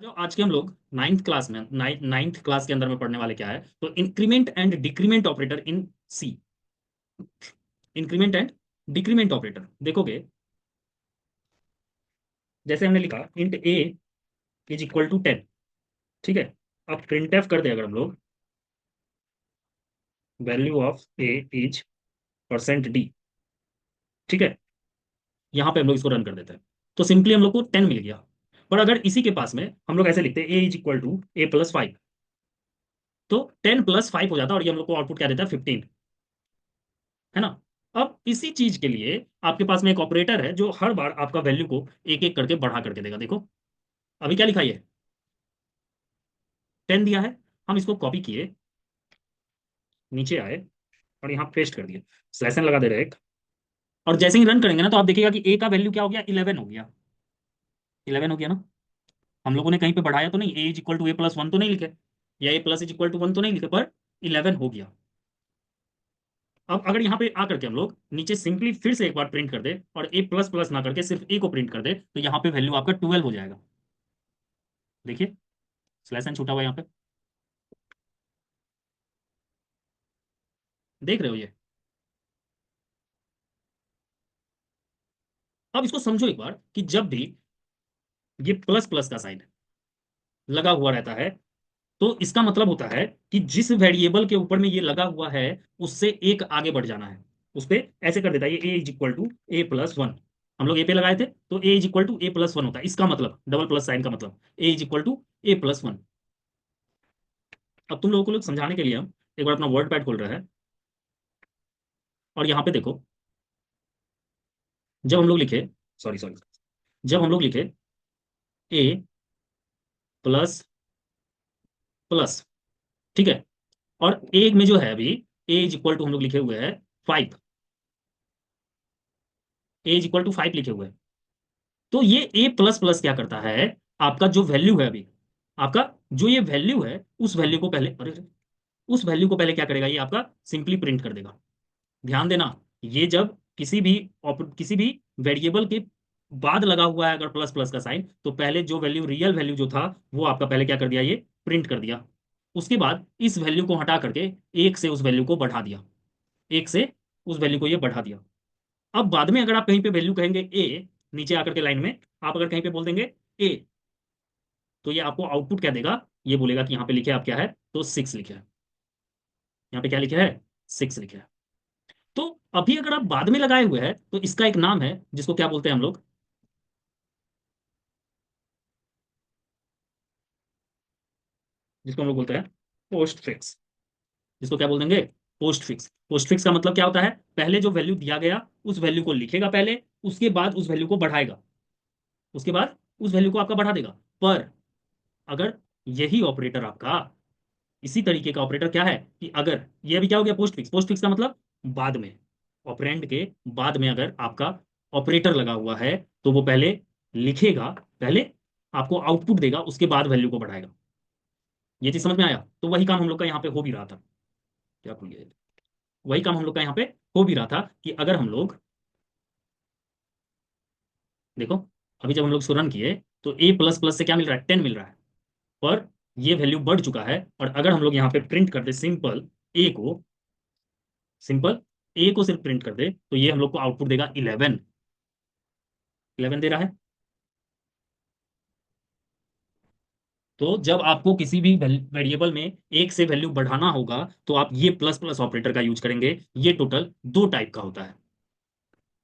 तो आज के हम लोग नाइन्थ क्लास में नाइन्थ क्लास के अंदर में पढ़ने वाले क्या है, तो increment and decrement operator in C. Increment and decrement operator देखोगे, जैसे हमने लिखा int a is equal to 10। ठीक है। अब प्रिंट एफ कर दे अगर हम लोग, value of A is percent D. ठीक है। यहाँ पे हम लोग इसको रन कर देते हैं, तो सिंपली हम लोग को 10 मिल गया। पर अगर इसी के पास में हम लोग ऐसे लिखते हैं a is equal to a plus 5, तो 10 + 5 हो जाता है और ये हम लोग को आउटपुट क्या देता है, 15। है ना। अब इसी चीज के लिए आपके पास में एक ऑपरेटर है जो हर बार आपका वैल्यू को एक एक करके बढ़ा करके देगा। देखो अभी क्या लिखा है, 10 दिया है। हम इसको कॉपी किए, नीचे आए और यहाँ पेस्ट कर दिए, स्लैशन लगा दे रहे एक। और जैसे ही रन करेंगे ना, तो आप देखिएगा कि ए का वैल्यू क्या हो गया, 11 हो गया। 11 हो गया ना। हम लोगों ने कहीं पे बढ़ाया तो नहीं, a is equal to a plus 1 तो नहीं लिखे, या a plus is equal to 1 तो नहीं लिखे, पर 11 हो गया। अब अगर यहाँ पे आकर के हम लोग नीचे सिंपली फिर से एक बार प्रिंट कर दे और ए प्लस प्लस ना करके सिर्फ ए को प्रिंट कर दे, तो यहाँ पे वैल्यू आपका 12 हो जाएगा। देखिए स्लैश एन छूटा हुआ यहाँ पे, देख रहे हो ये। अब इसको समझो एक बार कि जब भी ये प्लस प्लस का साइन लगा हुआ रहता है, तो इसका मतलब होता है कि जिस वेरिएबल के ऊपर में ये लगा हुआ है, उससे एक आगे बढ़ जाना है। उस पे ऐसे कर देता है, ये a is equal to a plus 1। हम लोग ए पे लगाए थे, तो a is equal to a plus 1 होता है। इसका मतलब डबल प्लस साइन का मतलब a is equal to a plus 1। अब तुम लोगों को लोग समझाने के लिए हम एक बार अपना वर्ड पैड खोल रहा है, और यहाँ पे देखो, जब हम लोग लिखे, सॉरी सॉरी, जब हम लोग लिखे ए प्लस प्लस, ठीक है, और एक में जो है अभी ए इज इक्वल टू हम लोग लिखे हुए हैं 5, ए इज इक्वल टू 5 लिखे हुए हैं, तो ये ए प्लस प्लस क्या करता है, आपका जो वैल्यू है अभी, आपका जो ये वैल्यू है, उस वैल्यू को पहले, अरे उस वैल्यू को पहले क्या करेगा, ये आपका सिंपली प्रिंट कर देगा। ध्यान देना, ये जब किसी भी वेरिएबल के बाद लगा हुआ है अगर प्लस प्लस का साइन, तो पहले जो वैल्यू रियल वैल्यू जो था, वो आपका पहले क्या कर दिया, ये प्रिंट कर दिया। उसके बाद इस वैल्यू को हटा करके एक से उस वैल्यू को बढ़ा दिया, एक से उस वैल्यू को ये बढ़ा दिया। अब बाद में अगर आप कहीं पे वैल्यू कहेंगे ए, नीचे आकर के लाइन में आप अगर कहीं पे बोल देंगे ए, तो ये आपको आउटपुट क्या देगा, ये बोलेगा कि यहाँ पे लिखे आप क्या है, तो 6 लिखे है। यहाँ पे क्या लिखे है, 6 लिखे है। तो अभी अगर आप बाद में लगाए हुए हैं, तो इसका एक नाम है जिसको क्या बोलते हैं हम लोग, जिसको हम लोग बोलते हैं पोस्ट फिक्स। जिसको क्या बोल देंगे, पोस्ट फिक्स। पोस्ट फिक्स का मतलब क्या होता है, पहले जो वैल्यू दिया गया उस वैल्यू को लिखेगा पहले, उसके बाद उस वैल्यू को बढ़ाएगा, उसके बाद उस वैल्यू को आपका बढ़ा देगा। पर अगर यही ऑपरेटर आपका, इसी तरीके का ऑपरेटर क्या है कि अगर ये अभी क्या हो गया, पोस्ट फिक्स। पोस्ट फिक्स का मतलब बाद में, ऑपरेंड के बाद में अगर आपका ऑपरेटर लगा हुआ है, तो वो पहले लिखेगा, पहले आपको आउटपुट देगा, उसके बाद वैल्यू को बढ़ाएगा। ये चीज समझ में आया। तो वही काम हम लोग का यहाँ पे हो भी रहा था। क्या भूल गए, वही काम हम लोग का यहाँ पे हो भी रहा था कि अगर हम लोग देखो, अभी जब हम लोग इसको रन किए, तो ए प्लस प्लस से क्या मिल रहा है, 10 मिल रहा है। पर ये वैल्यू बढ़ चुका है, और अगर हम लोग यहाँ पे प्रिंट कर दे सिंपल ए को, सिंपल ए को सिर्फ प्रिंट कर दे, तो ये हम लोग को आउटपुट देगा 11। 11 दे रहा है। तो जब आपको किसी भी वेरिएबल में एक से वैल्यू बढ़ाना होगा, तो आप ये प्लस प्लस ऑपरेटर का यूज करेंगे। ये टोटल दो टाइप का होता है।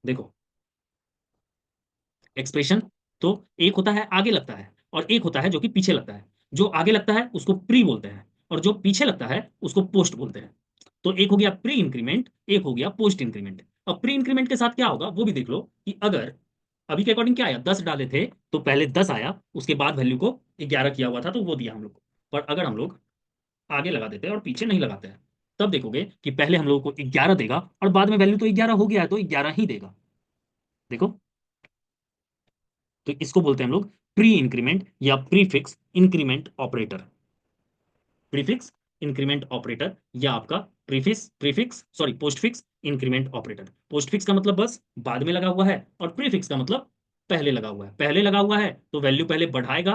देखो, एक्सप्रेशन तो एक होता है आगे लगता है, और एक होता है जो कि पीछे लगता है। जो आगे लगता है उसको प्री बोलते हैं, और जो पीछे लगता है उसको पोस्ट बोलते हैं। तो एक हो गया प्री इंक्रीमेंट, एक हो गया पोस्ट इंक्रीमेंट। अब प्री इंक्रीमेंट के साथ क्या होगा वो भी देख लो, कि अगर अभी के अकॉर्डिंग क्या आया, 10 डाले थे, तो पहले 10 आया, उसके बाद वैल्यू को 11 किया हुआ था, तो वो दिया हम लोग को। पर अगर हम लोग आगे लगा देते हैं और पीछे नहीं लगाते हैं, तब देखोगे कि पहले हम लोगों को 11 देगा, और बाद में वैल्यू तो 11 हो गया है, तो 11 ही देगा। देखो, तो इसको बोलते हैं हम लोग प्री इंक्रीमेंट या prefix increment operator. Prefix increment operator, या आपका prefix prefix sorry post fix increment operator. Post fix का मतलब बस बाद में लगा हुआ है, और प्रीफिक्स का मतलब पहले लगा हुआ है। पहले लगा हुआ है तो वैल्यू पहले बढ़ाएगा,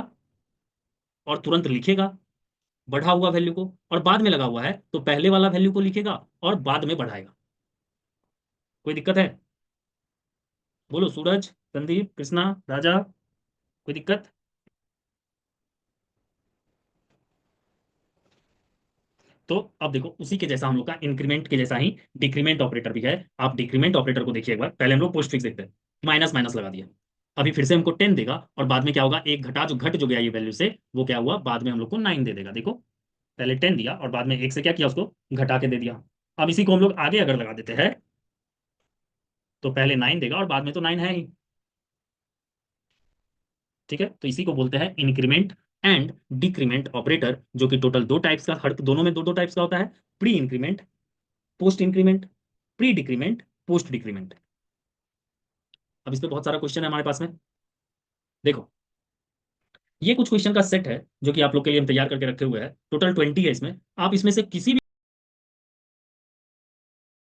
और तुरंत लिखेगा बढ़ा हुआ वैल्यू को, और बाद में लगा हुआ है तो पहले वाला वैल्यू को लिखेगा और बाद में बढ़ाएगा। कोई दिक्कत है? बोलो, सूरज, संदीप, कृष्णा, राजा, कोई दिक्कत? तो अब देखो, उसी के जैसा हम लोग का इंक्रीमेंट के जैसा ही डिक्रीमेंट ऑपरेटर भी है। आप डिक्रीमेंट ऑपरेटर को देखिए एक बार, पहले हम लोग पोस्ट फिक्स देखते हैं। माइनस माइनस लगा दिया, अभी फिर से हमको 10 देगा, और बाद में क्या होगा, एक घट जो गया ये वैल्यू से, वो क्या हुआ, बाद में हम लोग को 9 दे देगा। देखो, पहले 10 दिया और बाद में एक से क्या किया, उसको घटा के दे दिया। अब इसी को हम लोग आगे अगर लगा देते हैं तो पहले 9 देगा और बाद में तो 9 है ही। ठीक है, तो इसी को बोलते हैं इंक्रीमेंट एंड डिक्रीमेंट ऑपरेटर, जो कि टोटल दो टाइप्स का, हर दोनों में दो दो टाइप्स का होता है। Pre increment, post increment, pre decrement, post decrement. अब इस पे बहुत सारा क्वेश्चन है हमारे पास में। देखो, ये कुछ क्वेश्चन का सेट है जो कि आप लोग के लिए हम तैयार करके रखे हुए हैं। टोटल 20 है इसमें, आप इसमें से किसी भी